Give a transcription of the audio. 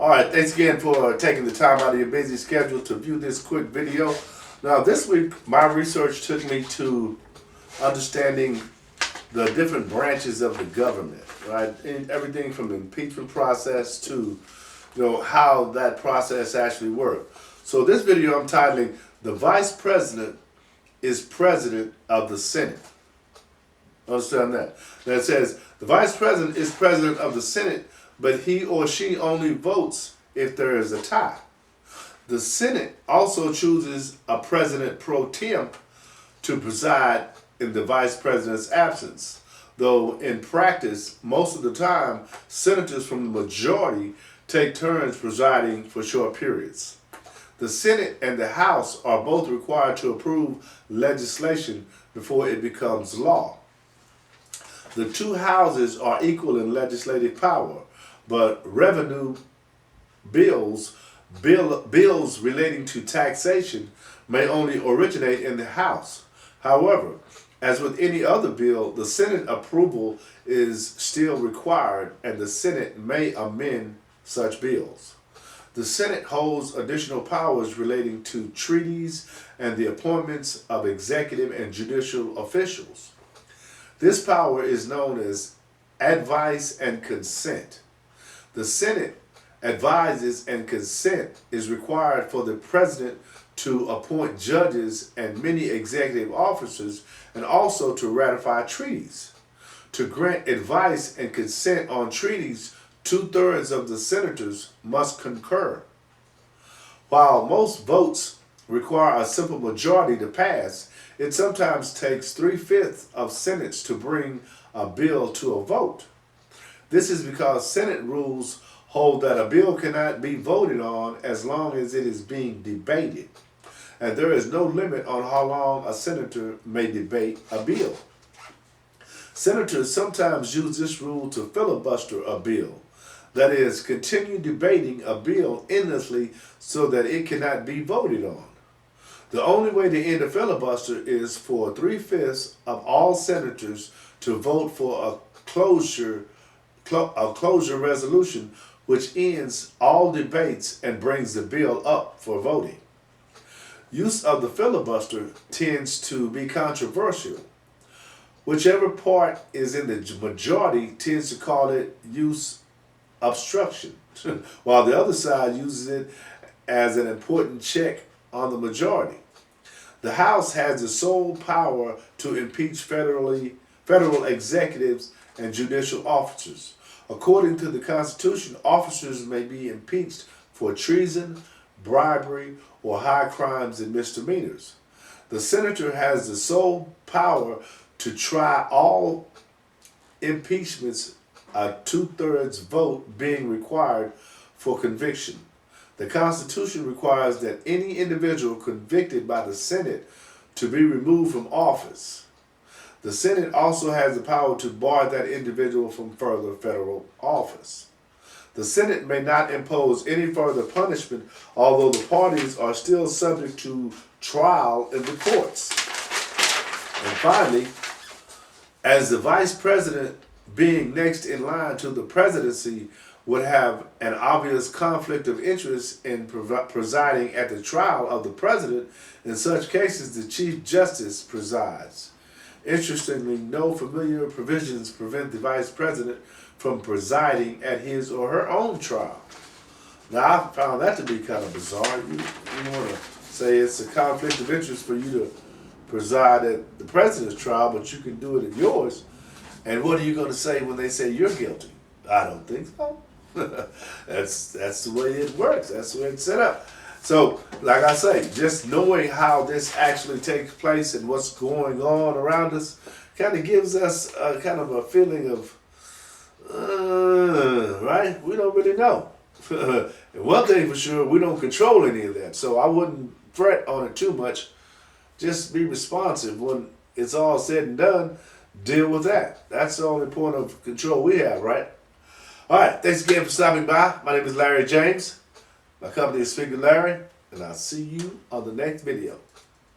All right, thanks again for taking the time out of your busy schedule to view this quick video. Now, this week, my research took me to understanding the different branches of the government, right? And everything from the impeachment process to, how that process actually works. So this video I'm titling, "The Vice President is President of the Senate." Understand that? That says, the Vice President is President of the Senate, but he or she only votes if there is a tie. The Senate also chooses a President pro tem to preside in the Vice President's absence, though in practice, most of the time, senators from the majority take turns presiding for short periods. The Senate and the House are both required to approve legislation before it becomes law. The two houses are equal in legislative power, but revenue bills relating to taxation may only originate in the House. However, as with any other bill, the Senate approval is still required, and the Senate may amend such bills. The Senate holds additional powers relating to treaties and the appointments of executive and judicial officials. This power is known as advice and consent. The Senate advises, and consent is required for the President to appoint judges and many executive officers, and also to ratify treaties. To grant advice and consent on treaties, 2/3 of the senators must concur. While most votes require a simple majority to pass, it sometimes takes 3/5 of senates to bring a bill to a vote. This is because Senate rules hold that a bill cannot be voted on as long as it is being debated, and there is no limit on how long a senator may debate a bill. Senators sometimes use this rule to filibuster a bill, that is, continue debating a bill endlessly so that it cannot be voted on. The only way to end a filibuster is for 3/5 of all senators to vote for a closure resolution, which ends all debates and brings the bill up for voting. Use of the filibuster tends to be controversial. Whichever part is in the majority tends to call it use obstruction, while the other side uses it as an important check on the majority. The House has the sole power to impeach federal executives and judicial officers. According to the Constitution, officers may be impeached for treason, bribery, or high crimes and misdemeanors. The senator has the sole power to try all impeachments, a 2/3 vote being required for conviction. The Constitution requires that any individual convicted by the Senate to be removed from office. The Senate also has the power to bar that individual from further federal office. The Senate may not impose any further punishment, although the parties are still subject to trial in the courts. And finally, as the Vice President being next in line to the presidency would have an obvious conflict of interest in presiding at the trial of the President, in such cases the Chief Justice presides. Interestingly, no familiar provisions prevent the Vice President from presiding at his or her own trial. Now, I found that to be kind of bizarre. You want to say it's a conflict of interest for you to preside at the President's trial, but you can do it at yours. And what are you going to say when they say you're guilty? I don't think so. That's the way it works. That's the way it's set up. So, like I say, just knowing how this actually takes place and what's going on around us kind of gives us a kind of a feeling of, right? We don't really know. And one thing for sure, we don't control any of that. So I wouldn't fret on it too much. Just be responsive. When it's all said and done, deal with that. That's the only point of control we have, right? All right, thanks again for stopping by. My name is Larry James. My company is Speakwithlarry, and I'll see you on the next video.